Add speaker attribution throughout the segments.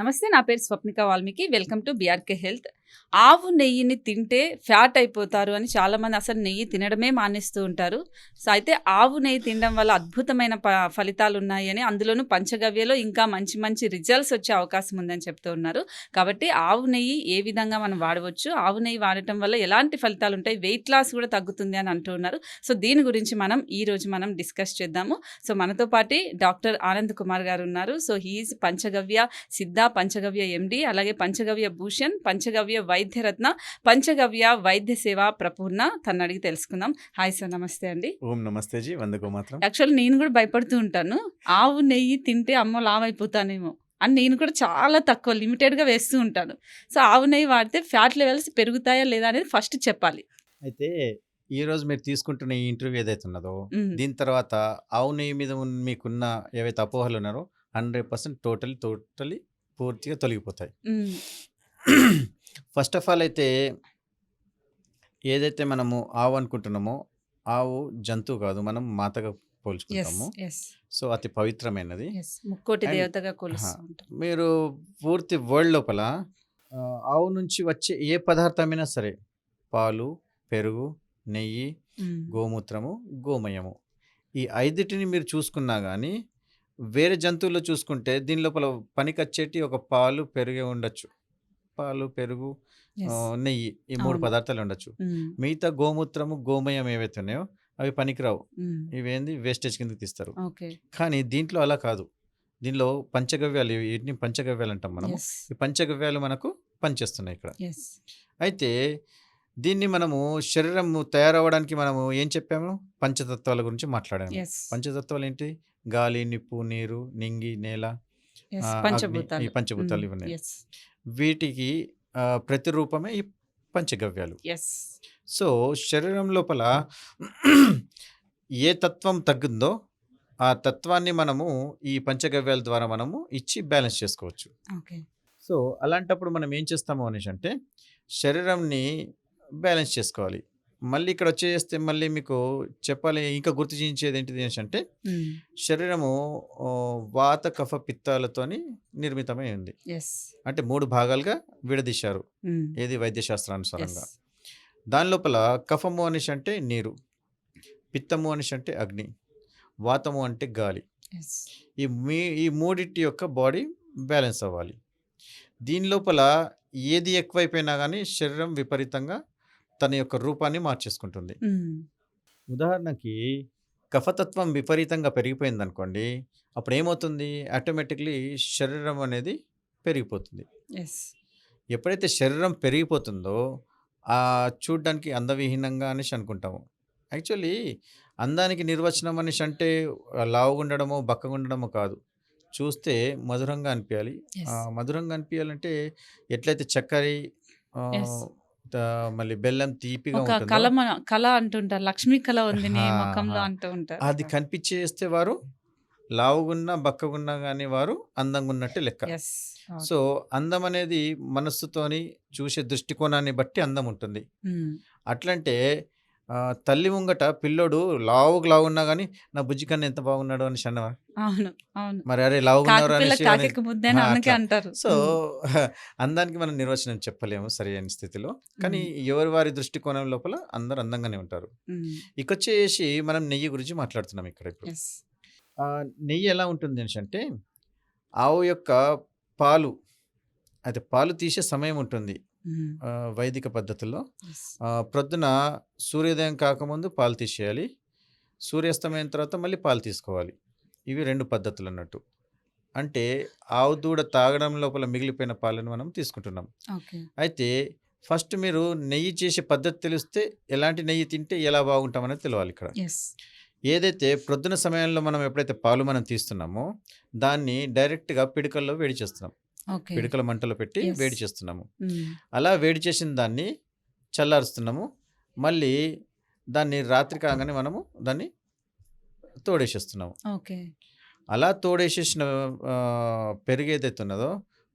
Speaker 1: నమస్తే. నా పేరు Swapnika Valmiki. Welcome to BRK health. ఆవు నెయ్యిని తింటే ఫ్యాట్ అయిపోతారు అని చాలామంది అసలు నెయ్యి తినడమే మానేస్తూ ఉంటారు. సో, అయితే ఆవు నెయ్యి తినడం వల్ల అద్భుతమైన ఫలితాలున్నాయని, అందులోనూ పంచగవ్యలో ఇంకా మంచి మంచి రిజల్ట్స్ వచ్చే అవకాశం ఉందని చెప్తూ ఉన్నారు. కాబట్టి ఆవు నెయ్యి ఏ విధంగా మనం వాడవచ్చు, ఆవు నెయ్యి వాడటం వల్ల ఎలాంటి ఫలితాలుంటాయి, వెయిట్ లాస్ కూడా తగ్గుతుంది అని అంటూ ఉన్నారు. సో, దీని గురించి ఈరోజు మనం డిస్కస్ చేద్దాము. సో, మనతో పాటు డాక్టర్ ఆనంద్ కుమార్ గారు ఉన్నారు. సో, హీ ఈజ్ పంచగవ్య సిద్ధ, పంచగవ్య ఎండి, అలాగే పంచగవ్య భూషణ్, పంచగవ్య వైద్యరత్న, పంచగవ్య వైద్య సేవ ప్రపూర్ణ. తను అడిగి తెలుసుకుందాం. హాయ్ సార్, నమస్తే అండి.
Speaker 2: ఓం నమస్తే జీ, వందకో మాత్రం.
Speaker 1: యాక్చువల్లీ నేను కూడా భయపడుతూ ఉంటాను, ఆవు నెయ్యి తింటే అమ్మో లావైపోతానేమో అని. నేను కూడా చాలా తక్కువ లిమిటెడ్గా వేస్తూ ఉంటాను. సో, ఆవు నెయ్యి వాడితే ఫ్యాట్ లెవెల్స్ పెరుగుతాయా లేదా అనేది ఫస్ట్ చెప్పాలి.
Speaker 2: అయితే ఈ రోజు మీరు తీసుకుంటున్న ఈ ఇంటర్వ్యూ ఏదైతే ఉన్నదో, దీని తర్వాత ఆవు నెయ్యి మీద మీకున్న ఏవైతే అపోహలు ఉన్నారో 100% టోటలీ పూర్తిగా తొలగిపోతాయి. ఫస్ట్ ఆఫ్ ఆల్ అయితే ఏదైతే మనము ఆవు అనుకుంటున్నామో, ఆవు జంతువు కాదు, మనం మాతగా పోల్చుకుంటాము. సో, అతి పవిత్రమైనది,
Speaker 1: ముక్కోటి
Speaker 2: And-
Speaker 1: దేవతగా కొలుస్తూ ఉంటాం.
Speaker 2: మీరు పూర్తి వరల్డ్ లోపల ఆవు నుంచి వచ్చే ఏ పదార్థమైనా సరే, పాలు, పెరుగు, నెయ్యి, గోమూత్రము, గోమయము, ఈ ఐదిటిని మీరు చూసుకున్నా కానీ వేరే జంతువుల్లో చూసుకుంటే దీని లోపల పనికొచ్చేటి ఒక పాలు, పెరుగే ఉండొచ్చు. పాలు, పెరుగు,
Speaker 1: Yes.
Speaker 2: నెయ్యి, ఈ 3
Speaker 1: అవును.
Speaker 2: పదార్థాలు ఉండొచ్చు. మిగతా గోమూత్రము, గోమయం ఏవైతే ఉన్నాయో అవి పనికిరావు. ఇవేంది వేస్టేజ్ కిందకి తీస్తారు.
Speaker 1: ఓకే.
Speaker 2: కానీ దీంట్లో అలా కాదు. దీనిలో పంచగవ్యాలు, వీటిని పంచగవ్యాలు అంటాం మనము. ఈ పంచగవ్యాలు మనకు పనిచేస్తున్నాయి ఇక్కడ. అయితే దీన్ని మనము శరీరం తయారవ్వడానికి మనము ఏం చెప్పాము, పంచతత్వాల గురించి మాట్లాడాము. పంచతత్వాలు ఏంటి? గాలి, నిప్పు, నీరు, నింగి, నేల, అగ్ని, ఈ పంచభూతాలు ఇవన్నీ. వీటికి ప్రతిరూపమే ఈ పంచగవ్యాలు. సో, శరీరం లోపల ఏ తత్వం తగ్గిందో ఆ తత్వాన్ని మనము ఈ పంచగవ్యాల ద్వారా మనము ఇచ్చి బ్యాలెన్స్ చేసుకోవచ్చు. సో, అలాంటప్పుడు మనం ఏం చేస్తాము అనేసి అంటే శరీరంని బ్యాలెన్స్ చేసుకోవాలి. మళ్ళీ ఇక్కడ వచ్చేస్తే మళ్ళీ మీకు చెప్పాలి, ఇంకా గుర్తు చేయించేది ఏంటిది అనేసి అంటే శరీరము వాత, కఫ, పిత్తాలతోని నిర్మితమై ఉంది. అంటే 3 భాగాలుగా విడదీశారు, ఏది వైద్యశాస్త్రానుసారంగా. దాని లోపల కఫము అనేసి అంటే నీరు, పిత్తము అనేసి అంటే అగ్ని, వాతము అంటే గాలి. ఈ మూడిటి యొక్క బాడీ బ్యాలెన్స్ అవ్వాలి. దీని లోపల ఏది ఎక్కువైపోయినా కానీ శరీరం విపరీతంగా తన యొక్క రూపాన్ని మార్చేసుకుంటుంది. ఉదాహరణకి కఫతత్వం విపరీతంగా పెరిగిపోయింది అనుకోండి, అప్పుడు ఏమవుతుంది, ఆటోమేటిక్లీ శరీరం అనేది పెరిగిపోతుంది. ఎప్పుడైతే శరీరం పెరిగిపోతుందో చూడ్డానికి అందవిహీనంగా అనేసి అనుకుంటాము. యాక్చువల్లీ అందానికి నిర్వచనం అనేసి అంటే లావుగా ఉండడమో బక్కగా ఉండడమో కాదు, చూస్తే మధురంగా అనిపించాలి. మధురంగా అనిపించాలంటే ఎట్లయితే చక్కెర, మళ్ళీ బెల్లం తీపిగా
Speaker 1: కళ అంటుంటారు, లక్ష్మీ కళ ఉంది నీ ముఖంలో అంటూ ఉంటారు.
Speaker 2: అది కనిపించేస్తే వారు లావుగున్నా బక్కగున్నా కానీ వారు అందంగా ఉన్నట్టే లెక్క. సో, అందం అనేది మనస్సుతోని చూసే దృష్టికోణాన్ని బట్టి అందం ఉంటుంది. అట్లంటే తల్లి ముంగట పిల్లోడు లావుగా ఉన్నా కానీ నా బుజ్జి కన్నా ఎంత బాగున్నాడు అని అన్నవా? మరి అరే లావుగున్నారు అనేసి
Speaker 1: అంటారు.
Speaker 2: సో, అందానికి మనం నిర్వచనం చెప్పలేము సరి అయిన స్థితిలో, కానీ ఎవరి వారి దృష్టికోణం లోపల అందరు అందంగానే ఉంటారు. ఇకొచ్చేసి మనం నెయ్యి గురించి మాట్లాడుతున్నాం ఇక్కడ. ఇప్పుడు నెయ్యి ఎలా ఉంటుంది అంటే, ఆవు యొక్క పాలు, అయితే పాలు తీసే సమయం ఉంటుంది వైదిక పద్ధతుల్లో. ప్రొద్దున సూర్యోదయం కాకముందు పాలు తీసేయాలి, సూర్యాస్తమయం తర్వాత మళ్ళీ పాలు తీసుకోవాలి. ఇవి 2 పద్ధతులు అన్నట్టు. అంటే ఆవు దూడ తాగడం లోపల మిగిలిపోయిన పాలను మనం తీసుకుంటున్నాం. అయితే ఫస్ట్ మీరు నెయ్యి చేసే పద్ధతి తెలిస్తే ఎలాంటి నెయ్యి తింటే ఎలా బాగుంటామనేది తెలియాలి ఇక్కడ. ఏదైతే ప్రొద్దున సమయంలో మనం ఎప్పుడైతే పాలు మనం తీస్తున్నామో దాన్ని డైరెక్ట్గా పిడికల్లో వేడి చేస్తున్నాం, పిడికల మంటలో పెట్టి వేడి చేస్తున్నాము. అలా వేడి చేసిన దాన్ని చల్లారుస్తున్నాము, మళ్ళీ దాన్ని రాత్రి కాగానే మనము దాన్ని తోడేసేస్తున్నాము. అలా తోడేసేసిన పెరుగు ఏదైతే ఉన్నదో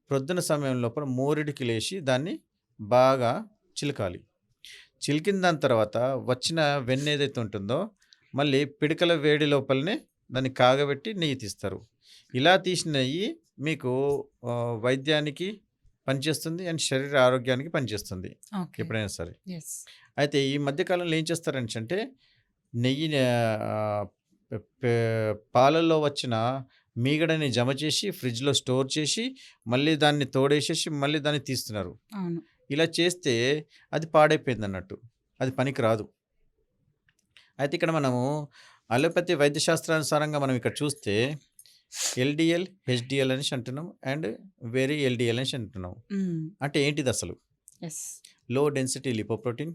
Speaker 2: ప్రొద్దున సమయం లోపల మోరిడికి లేచి దాన్ని బాగా చిలకాలి. చిలికిన దాని తర్వాత వచ్చిన వెన్న ఏదైతే ఉంటుందో మళ్ళీ పిడికల వేడి లోపలనే దాన్ని కాగబెట్టి నెయ్యి తీస్తారు. ఇలా తీసిన నెయ్యి మీకు వైద్యానికి పనిచేస్తుంది అండ్ శరీర ఆరోగ్యానికి పనిచేస్తుంది
Speaker 1: ఓకే.
Speaker 2: ఎప్పుడైనా సరే.
Speaker 1: యెస్.
Speaker 2: అయితే ఈ మధ్య కాలంలో ఏం చేస్తారంటే నెయ్యిని పాలల్లో వచ్చిన మీగడని జమ చేసి ఫ్రిడ్జ్‌లో స్టోర్ చేసి మళ్ళీ దాన్ని తోడేసేసి మళ్ళీ దాన్ని తీస్తున్నారు.
Speaker 1: అవును.
Speaker 2: ఇలా చేస్తే అది పాడైపోయిందన్నట్టు. అది పనికి రాదు. అయితే ఇక్కడ మనము అలోపతి వైద్య శాస్త్రానుసారంగా మనం ఇక్కడ చూస్తే ఎల్‌డిఎల్, హెచ్‌డిఎల్ అనేసి అంటున్నాం అండ్ వెరీ ఎల్‌డిఎల్ అనేసి అంటున్నాం.
Speaker 1: హ్మ్.
Speaker 2: అంటే ఏంటిది అసలు?
Speaker 1: Yes.
Speaker 2: Low density lipoprotein,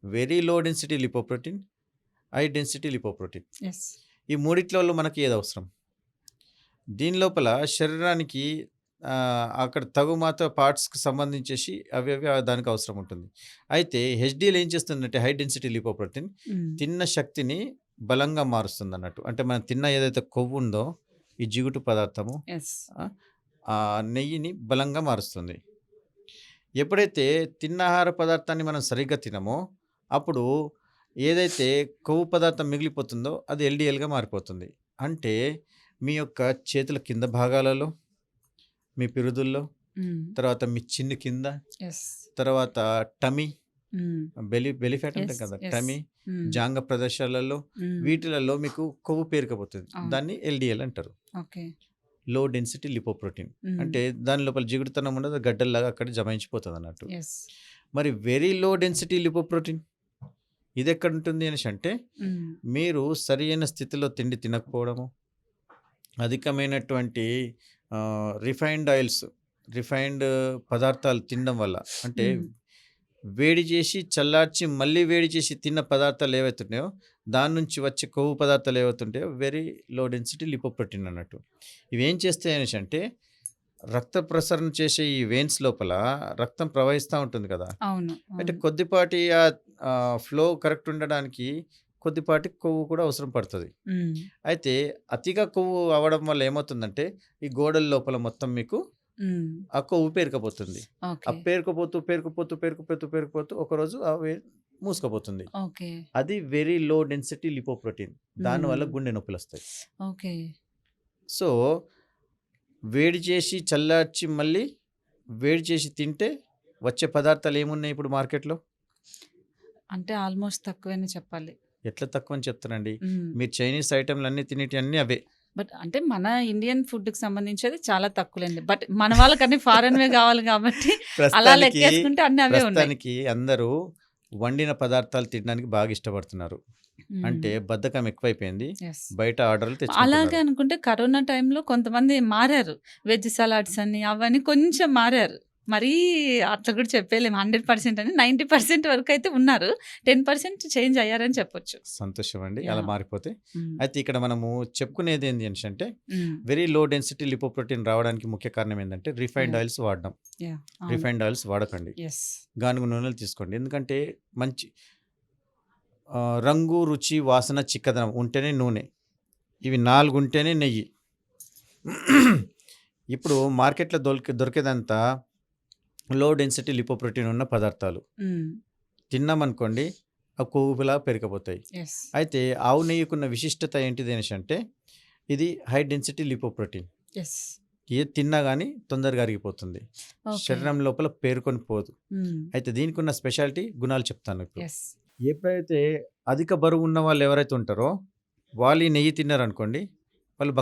Speaker 2: very low density lipoprotein, high density lipoprotein.
Speaker 1: Yes.
Speaker 2: ఈ మూడిట్లలో మనకి ఏది అవసరం? దీని లోపల శరీరానికి అక్కడ తగుమాత్ర పార్ట్స్‌కి సంబంధించేసి అవి దానికి అవసరం ఉంటుంది. అయితే హెచ్‌డిఎల్ ఏం చేస్తుందంటే హై డెన్సిటీ లిపోప్రోటీన్
Speaker 1: హ్మ్.
Speaker 2: తిన్న శక్తిని బలంగా మారుస్తుందన్నట్టు. అంటే మనం తిన్న ఏదైతే కొవ్వు ఉందో ఈ జిగుటు పదార్థము
Speaker 1: యెస్.
Speaker 2: ఆ నెయ్యిని బలంగా మారుస్తుంది. ఎప్పుడైతే తిన్న ఆహార పదార్థాన్ని మనం సరిగ్గా తినమో అప్పుడు ఏదైతే కొవ్వు పదార్థం మిగిలిపోతుందో అది ఎల్‌డిఎల్‌గా మారిపోతుంది. అంటే మీ యొక్క చేతుల కింద భాగాలలో, మీ పిరుదుల్లో,
Speaker 1: హ్మ్.
Speaker 2: తర్వాత మీ చిన్ను కింద,
Speaker 1: యెస్.
Speaker 2: తర్వాత టమీ,
Speaker 1: హ్మ్.
Speaker 2: బెల్లీ ఫ్యాట్ అంటాం
Speaker 1: యెస్.
Speaker 2: కదా!
Speaker 1: యెస్.
Speaker 2: టమీ,
Speaker 1: హ్మ్.
Speaker 2: జాంఘ ప్రదేశాలలో
Speaker 1: హ్మ్.
Speaker 2: వీటిలలో మీకు కొవ్వు పేరుకుపోతుంది.
Speaker 1: అవును.
Speaker 2: దాన్ని ఎల్‌డిఎల్ అంటారు.
Speaker 1: ఓకే.
Speaker 2: Low density lipoprotein.
Speaker 1: హ్మ్.
Speaker 2: అంటే దాని లోపల జిగుటుతనం ఉండదు. గడ్డల్లాగా అక్కడ జమాయించిపోతుందన్నట్టు.
Speaker 1: యెస్.
Speaker 2: మరి వెరీ లో డెన్సిటీ లిపోప్రోటీన్ ఇదెక్కడుంటుంది అనేసంటే
Speaker 1: హ్మ్.
Speaker 2: మీరు సరియైన స్థితిలో తిండి తినకపోవడము, అధికమైనటువంటి రిఫైన్డ్ ఆయిల్స్, రిఫైన్డ్ పదార్థాలు తినడం వల్ల అంటే
Speaker 1: హ్మ్.
Speaker 2: వేడి చేసి చల్లార్చి మళ్ళీ వేడి చేసి తిన్న పదార్థాలు ఏవైతున్నాయో దాని నుంచి వచ్చే కొవ్వు పదార్థాలు ఏవైతుంటాయో వెరీ లో డెన్సిటీ లిపోప్రోటీన్ అన్నట్టు. ఇవేం చేస్తాయి అనేసంటే రక్త ప్రసరణ చేసే ఈ వెయిన్స్ లోపల రక్తం ప్రవహిస్తా ఉంటుంది కదా!
Speaker 1: అవును.
Speaker 2: అంటే
Speaker 1: అవును.
Speaker 2: కొద్దిపాటి ఫ్లో కరెక్ట్ ఉండడానికి కొద్దిపాటి కొవ్వు కూడా అవసరం పడతది.
Speaker 1: హ్మ్.
Speaker 2: అయితే అతిగా కొవ్వు అవ్వడం వల్ల ఏమవుతుందంటే ఈ గోడల లోపల మొత్తం మీకు
Speaker 1: హ్మ్.
Speaker 2: ఆ కొవ్వు పేరుకుపోతుంది. ఆ
Speaker 1: ఓకే.
Speaker 2: పేరుకుపోతూ ఒకరోజు అవి మూసుకుపోతుంది.
Speaker 1: ఓకే.
Speaker 2: అది వెరీ లో డెన్సిటీ లిపోప్రోటీన్. దానివల్ల
Speaker 1: హ్మ్.
Speaker 2: గుండె నొప్పులొస్తాయి.
Speaker 1: ఓకే.
Speaker 2: సో, వేడి చేసి చల్లార్చి మళ్ళీ వేడి చేసి తింటే వచ్చే పదార్థాలు ఏమున్నాయి ఇప్పుడు మార్కెట్‌లో?
Speaker 1: అంటే ఆల్‌మోస్ట్ తక్కువనే చెప్పాలి.
Speaker 2: ఎట్లా తక్కువని చెప్తానండి.
Speaker 1: హ్మ్.
Speaker 2: మీరు చైనీస్ ఐటెమ్‌లన్నీ తినేటియన్నీ అవే.
Speaker 1: బట్ అంటే మన ఇండియన్ ఫుడ్‌కి సంబంధించేది చాలా తక్కువలేండి. బట్ మన వాళ్ళకన్నీ ఫారెన్‌వే గావాలి గాబట్టి అలా
Speaker 2: ప్రస్తుతానికి,
Speaker 1: లెక్కేసుకుంటే అన్నీ అవే ఉన్నాయి.
Speaker 2: ప్రస్తుతానికి అందరూ వండిన పదార్థాలు తినడానికి బాగా ఇష్టపడుతున్నారు.
Speaker 1: హ్మ్.
Speaker 2: అంటే బద్ధకం ఎక్కువైపోయింది.
Speaker 1: యెస్.
Speaker 2: బయట ఆర్డర్‌లు
Speaker 1: అలాగే
Speaker 2: తెచ్చుకుంటున్నారు.
Speaker 1: అనుకుంటే కరోనా టైంలో కొంతమంది మారారు. వెజ్ సలాడ్స్ అని అవన్నీ కొంచెం మారారు. మరీ అట్లా కూడా చెప్పలేము 100% అని 90% వరకైతే ఉన్నారు. 10% చేంజ్ అయ్యారని చెప్పొచ్చు.
Speaker 2: సంతోషం అండి. అలా
Speaker 1: యాహ్!
Speaker 2: మారిపోతే.
Speaker 1: హ్మ్.
Speaker 2: అయితే ఇక్కడ మనము చెప్పుకునేది ఏంది అనేసంటే
Speaker 1: హ్మ్.
Speaker 2: వెరీ లో డెన్సిటీ లిపోప్రోటీన్ రావడానికి ముఖ్య కారణం ఏందంటే రిఫైన్డ్
Speaker 1: యాహ్!
Speaker 2: ఆయిల్స్ వాడడం.
Speaker 1: యాహ్! అవును.
Speaker 2: రిఫైన్డ్ ఆయిల్స్ వాడకండి.
Speaker 1: యెస్.
Speaker 2: గానుగ నూనెలు తీసుకోండి. ఎందుకంటే మంచి రంగు, రుచి, వాసన, చిక్కదనం ఉంటేనే నూనె. ఇవి 4 ఉంటేనే నెయ్యి. ఇప్పుడు మార్కెట్‌లో దొరికేదంతా లో డెన్సిటీ లిపోప్రోటీన్ ఉన్న పదార్థాలు.
Speaker 1: హ్మ్.
Speaker 2: తిన్నామనుకోండి ఆ కొవ్వులా పెరిగిపోతాయి.
Speaker 1: యెస్.
Speaker 2: అయితే ఆవు నెయ్యికున్న విశిష్టత ఏంటిది అనేసంటే ఇది హై డెన్సిటీ లిపోప్రోటీన్.
Speaker 1: యెస్.
Speaker 2: ఏది తిన్నా గానీ తొందరగా అరిగిపోతుంది.
Speaker 1: ఓకే.
Speaker 2: శరీరం లోపల పేరుకొని పోదు.
Speaker 1: హ్మ్.
Speaker 2: అయితే దీనికున్న స్పెషాలిటీ గుణాలు చెప్తాను ఇప్పుడు.
Speaker 1: యెస్.
Speaker 2: ఎప్పుడైతే అధిక బరువు ఉన్న వాళ్ళు ఎవరైతే ఉంటారో వాళ్ళు ఈ నెయ్యి తిన్నారనుకోండి వాళ్ళు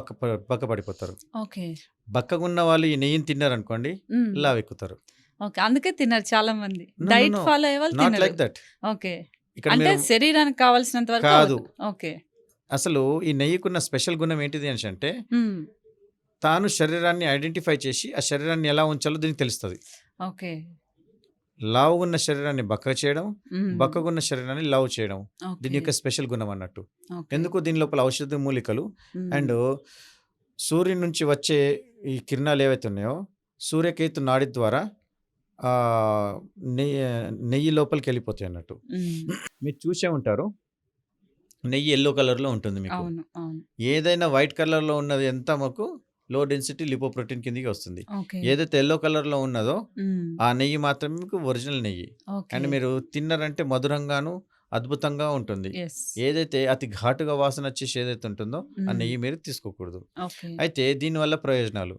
Speaker 2: బక్క పడిపోతారు.
Speaker 1: ఓకే.
Speaker 2: బక్కగున్న వాళ్ళు ఈ నెయ్యిని తిన్నారనుకోండి
Speaker 1: హ్మ్.
Speaker 2: లావెక్కుతారు.
Speaker 1: ఓకే. అందుకే తినరు చాలా మంది.
Speaker 2: No, no,
Speaker 1: diet
Speaker 2: no.
Speaker 1: Follow అయ్యే వాళ్ళు
Speaker 2: నాట్
Speaker 1: తినరు.
Speaker 2: Like that.
Speaker 1: ఓకే.
Speaker 2: ఇక్కడ
Speaker 1: అంటే
Speaker 2: మీరు
Speaker 1: శరీరానికి కావాల్సినంత వరకు
Speaker 2: కాదు.
Speaker 1: ఓకే.
Speaker 2: అసలు ఈ నెయ్యికున్న స్పెషల్ గుణం ఏంటిది అనేసంటే
Speaker 1: హ్మ్.
Speaker 2: తాను శరీరాన్ని ఐడెంటిఫై చేసి ఆ శరీరాన్ని ఎలా ఉంచాలో దీనికి తెలుస్తది.
Speaker 1: ఓకే.
Speaker 2: లావుగున్న శరీరాన్ని బక్కగా చేయడం,
Speaker 1: హ్మ్.
Speaker 2: బక్కగున్న శరీరాన్ని లావు చేయడం. దీని
Speaker 1: ఓకే.
Speaker 2: యొక్క స్పెషల్ గుణం అన్నట్టు.
Speaker 1: ఓకే.
Speaker 2: ఎందుకు దీని లోపల ఔషధ మూలికలు
Speaker 1: హ్మ్.
Speaker 2: అండ్ సూర్యుని నుంచి వచ్చే ఈ కిరణాలు ఏవైతే ఉన్నాయో సూర్యకేతు నాడి ద్వారా నెయ్యి నెయ్యి లోపలికి వెళ్ళిపోతాయి అన్నట్టు.
Speaker 1: హ్మ్.
Speaker 2: మీరు చూసే ఉంటారు నెయ్యి యెల్లో కలర్‌లో ఉంటుంది మీకు.
Speaker 1: అవును. అవును.
Speaker 2: ఏదైనా వైట్ కలర్‌లో ఉన్నది ఎంత మాకు లో డెన్సిటీ లిపోప్రోటీన్ కిందకి వస్తుంది.
Speaker 1: ఓకే.
Speaker 2: ఏదైతే యెల్లో కలర్‌లో ఉన్నదో
Speaker 1: హ్మ్.
Speaker 2: ఆ నెయ్యి మాత్రమే మీకు ఒరిజినల్ నెయ్యి.
Speaker 1: ఓకే.
Speaker 2: అండ్ మీరు తిన్నారంటే మధురంగాను, అద్భుతంగా ఉంటుంది.
Speaker 1: యెస్.
Speaker 2: ఏదైతే అతి ఘాటుగా వాసన వచ్చేసి ఏదైతే ఉంటుందో ఆ
Speaker 1: హ్మ్.
Speaker 2: నెయ్యి మీరు తీసుకోకూడదు.
Speaker 1: ఓకే.
Speaker 2: అయితే దీనివల్ల ప్రయోజనాలు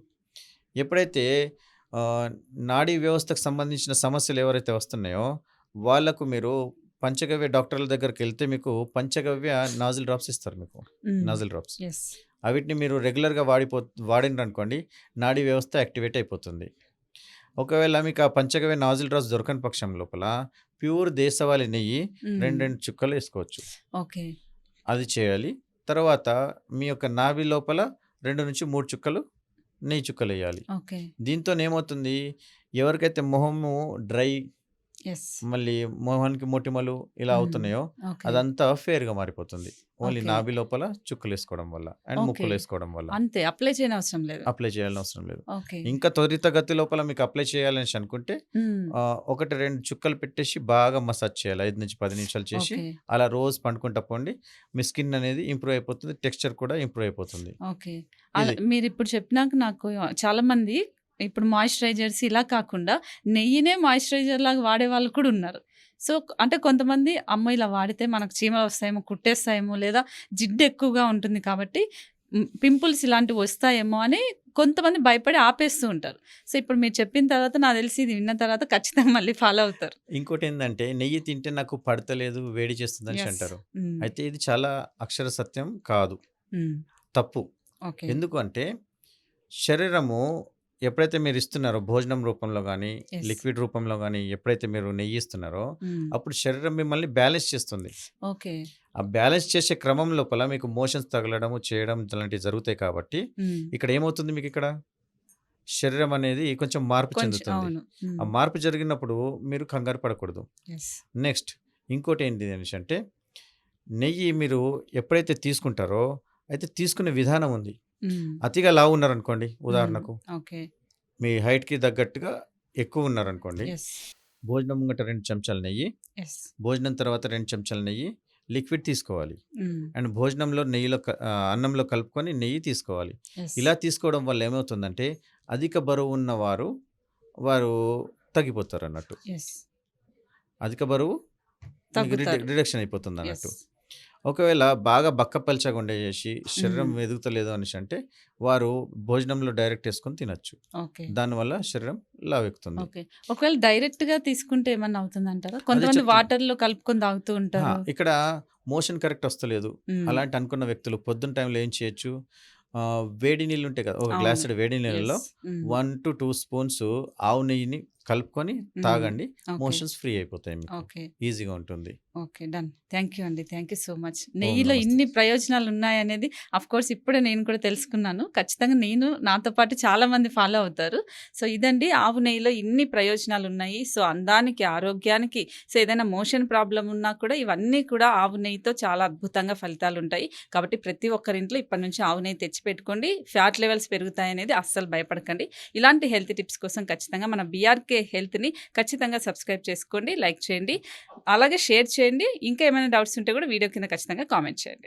Speaker 2: ఎప్పుడైతే నాడీ వ్యవస్థకు సంబంధించిన సమస్యలు ఎవరైతే వస్తున్నాయో వాళ్ళకు మీరు పంచగవ్య డాక్టర్ల దగ్గరికి వెళ్తే మీకు పంచగవ్య నాజిల్ డ్రాప్స్ ఇస్తారు మీకు.
Speaker 1: హ్మ్.
Speaker 2: Nasal drops
Speaker 1: yes.
Speaker 2: అవిటిని మీరు రెగ్యులర్గా వాడినరనుకోండి నాడీ వ్యవస్థ యాక్టివేట్ అయిపోతుంది. ఒకవేళ మీకు ఆ పంచగవ్య నాజిల్ డ్రాప్స్ దొరకని పక్షం లోపల ప్యూర్ దేశవాళీ నెయ్యి
Speaker 1: హ్మ్.
Speaker 2: 2 చుక్కలు వేసుకోవచ్చు.
Speaker 1: ఓకే.
Speaker 2: అది చేయాలి. తర్వాత మీ యొక్క నాభి లోపల 2-3 చుక్కలు నెయ్యి చుక్కలేయాలి.
Speaker 1: ఓకే.
Speaker 2: దీంతోనేమవుతుంది, ఎవరికైతే మొహము డ్రై,
Speaker 1: యెస్.
Speaker 2: మళ్ళీ మొహానికి మొటిమలు ఇలా
Speaker 1: హ్మ్.
Speaker 2: అవుతున్నాయో
Speaker 1: ఓకే.
Speaker 2: అదంతా ఫెయిర్‌గా మారిపోతుంది. Only
Speaker 1: okay.
Speaker 2: నాభి లోపల చుక్కలేసుకోవడం వల్ల అండ్
Speaker 1: ఓకే.
Speaker 2: ముక్కులేసుకోవడం వల్ల.
Speaker 1: అంతే అప్లై చేయనవసరం లేదు.
Speaker 2: అప్లై చేయాల్సిన అవసరం లేదు.
Speaker 1: ఓకే.
Speaker 2: ఇంకా త్వరితగతి లోపల మీకు అప్లై చేయాలనేసి అనుకుంటే
Speaker 1: హ్మ్.
Speaker 2: 1, 2 చుక్కలు పెట్టేసి బాగా మసాజ్ చేయాలి. 5-10 నిమిషాలు చేసి
Speaker 1: ఓకే.
Speaker 2: అలా రోజు పండుకుంటా పోండి. మీ స్కిన్ అనేది ఇంప్రూవ్ అయిపోతుంది. టెక్స్చర్ కూడా ఇంప్రూవ్ అయిపోతుంది.
Speaker 1: ఓకే. అలా
Speaker 2: ఇది.
Speaker 1: మీరిప్పుడు చెప్పినాక నాకు చాలామంది ఇప్పుడు మాయిశ్చరైజర్స్ ఇలా కాకుండా నెయ్యినే మాయిశ్చరైజర్ లాగా వాడేవాళ్ళు కూడా ఉన్నారు. సో, అంటే కొంతమంది అమ్మో! ఇలా వాడితే మనకు చీమలు వస్తాయేమో, కుట్టేస్తాయేమో లేదా జిడ్డు ఎక్కువగా ఉంటుంది కాబట్టి పింపుల్స్ ఇలాంటివి వస్తాయేమో అని కొంతమంది భయపడి ఆపేస్తూ ఉంటారు. సో, ఇప్పుడు మీరు చెప్పిన తర్వాత నాకు తెలిసి ఇది విన్న తర్వాత ఖచ్చితంగా మళ్ళీ ఫాలో అవుతారు.
Speaker 2: ఇంకోటేందంటే నెయ్యి తింటే నాకు పడతలేదు, వేడి చేస్తుందనేసి
Speaker 1: యెస్.
Speaker 2: అంటారు.
Speaker 1: హ్మ్.
Speaker 2: అయితే ఇది చాలా అక్షర సత్యం కాదు.
Speaker 1: హ్మ్.
Speaker 2: తప్పు.
Speaker 1: ఓకే.
Speaker 2: ఎందుకు అంటే శరీరము ఎప్పుడైతే మీరు ఇస్తున్నారో భోజనం రూపంలో గానీ,
Speaker 1: యెస్.
Speaker 2: లిక్విడ్ రూపంలో గానీ ఎప్పుడైతే మీరు నెయ్యి ఇస్తున్నారో
Speaker 1: హ్మ్.
Speaker 2: అప్పుడు శరీరం మిమ్మల్ని బ్యాలెన్స్ చేస్తుంది.
Speaker 1: ఓకే.
Speaker 2: ఆ బ్యాలెన్స్ చేసే క్రమం లోపల మీకు మోషన్స్ తగలడము, చేయడం ఇలాంటివి జరుగుతాయి కాబట్టి
Speaker 1: హ్మ్.
Speaker 2: ఇక్కడ ఏమవుతుంది మీకిక్కడ శరీరం అనేది కొంచెం మార్పు
Speaker 1: కొంచెం
Speaker 2: చెందుతుంది.
Speaker 1: అవును.
Speaker 2: ఆ
Speaker 1: హ్మ్.
Speaker 2: మార్పు జరిగినప్పుడు మీరు కంగారు పడకూడదు.
Speaker 1: యెస్.
Speaker 2: నెక్స్ట్ ఇంకోటేంటి అనేసంటే నెయ్యి మీరు ఎప్పుడైతే తీసుకుంటారో అయితే తీసుకునే విధానం ఉంది.
Speaker 1: హ్మ్.
Speaker 2: అతిగా లావు ఉన్నారనుకోండి
Speaker 1: హ్మ్.
Speaker 2: ఉదాహరణకు
Speaker 1: ఓకే.
Speaker 2: మీ హైట్‌కి తగ్గట్టుగా ఎక్కువ ఉన్నారనుకోండి.
Speaker 1: యెస్.
Speaker 2: భోజనం ముంగట 2 చెంచాలు నెయ్యి,
Speaker 1: యెస్.
Speaker 2: భోజనం తర్వాత 2 చెంచాలు నెయ్యి, లిక్విడ్ తీసుకోవాలి.
Speaker 1: హ్మ్.
Speaker 2: అండ్ భోజనంలో అన్నంలో కలుపుకొని నెయ్యి తీసుకోవాలి.
Speaker 1: యెస్.
Speaker 2: ఇలా తీసుకోవడం వల్ల ఏమవుతుందంటే అధిక బరువు ఉన్నవారు వారు తగ్గిపోతారన్నట్టు.
Speaker 1: యెస్.
Speaker 2: అధిక బరువు మీకు
Speaker 1: తగ్గుతారు.
Speaker 2: రిడక్షన్ అయిపోతుందన్నట్టు.
Speaker 1: యెస్.
Speaker 2: ఒకవేళ బాగా బక్కపల్చగా ఉండేసి శరీరం
Speaker 1: హ్మ్.
Speaker 2: ఎదుగుతలేదు అనేసంటే వారు భోజనంలో డైరెక్ట్ ఏసుకొని తినొచ్చు.
Speaker 1: ఓకే.
Speaker 2: దానివల్ల శరీరం లావెక్కుతుంది.
Speaker 1: ఓకే. ఒకవేళ డైరెక్ట్‌గా తీసుకుంటే ఏమన్నా అవుతుందంటారా?
Speaker 2: అదే
Speaker 1: కొంతమంది
Speaker 2: చెప్తున్నా.
Speaker 1: వాటర్‌లో కలుపుకొని తాగుతూ ఉంటారు.
Speaker 2: ఇక్కడ మోషన్ కరెక్ట్ వస్తలేదు.
Speaker 1: హ్మ్.
Speaker 2: అలాంటి అనుకున్న వ్యక్తులు పొద్దున టైంలో ఏం చేయొచ్చు, వేడి నీళ్ళు ఉంటాయి కదా! ఒక
Speaker 1: అవును.
Speaker 2: గ్లాసుడు వేడి నీళ్ళలో
Speaker 1: యెస్. హ్మ్.
Speaker 2: 1-2 స్పూన్స్ ఆవు నెయ్యిని కలుపుకొని
Speaker 1: హ్మ్.
Speaker 2: తాగండి.
Speaker 1: ఓకే.
Speaker 2: మోషన్స్ ఫ్రీ అయిపోతాయి మీకు.
Speaker 1: ఓకే.
Speaker 2: ఈజీగా ఉంటుంది.
Speaker 1: ఓకే. డన్. థ్యాంక్ యూ అండి. Thank you so much.
Speaker 2: ఓం
Speaker 1: నెయ్యిలో
Speaker 2: నమస్తే.
Speaker 1: ఇన్ని ప్రయోజనాలు ఉన్నాయనేది అఫ్‌కోర్స్ ఇప్పుడే నేను కూడా తెలుసుకున్నాను. ఖచ్చితంగా నేను నాతో పాటు చాలామంది ఫాలో అవుతారు. సో, ఇదండి ఆవు నెయ్యిలో ఇన్ని ప్రయోజనాలు ఉన్నాయి. సో, అందానికి, ఆరోగ్యానికి సో, ఏదైనా మోషన్ ప్రాబ్లమ్ ఉన్నా కూడా ఇవన్నీ కూడా ఆవు నెయ్యితో చాలా అద్భుతంగా ఫలితాలుంటాయి. కాబట్టి ప్రతి ఒక్కరింట్లో ఇప్పటి నుంచి ఆవు నెయ్యి తెచ్చిపెట్టుకోండి. ఫ్యాట్ లెవెల్స్ పెరుగుతాయనేది అస్సలు భయపడకండి. ఇలాంటి హెల్త్ టిప్స్ కోసం ఖచ్చితంగా మన బీఆర్‌కే హెల్త్‌ని ఖచ్చితంగా సబ్స్క్రైబ్ చేసుకోండి, లైక్ చేయండి, అలాగే షేర్ చేయండి. ఇంకా ఏమైనా డౌట్స్ ఉంటే కూడా వీడియో కింద ఖచ్చితంగా కామెంట్ చేయండి.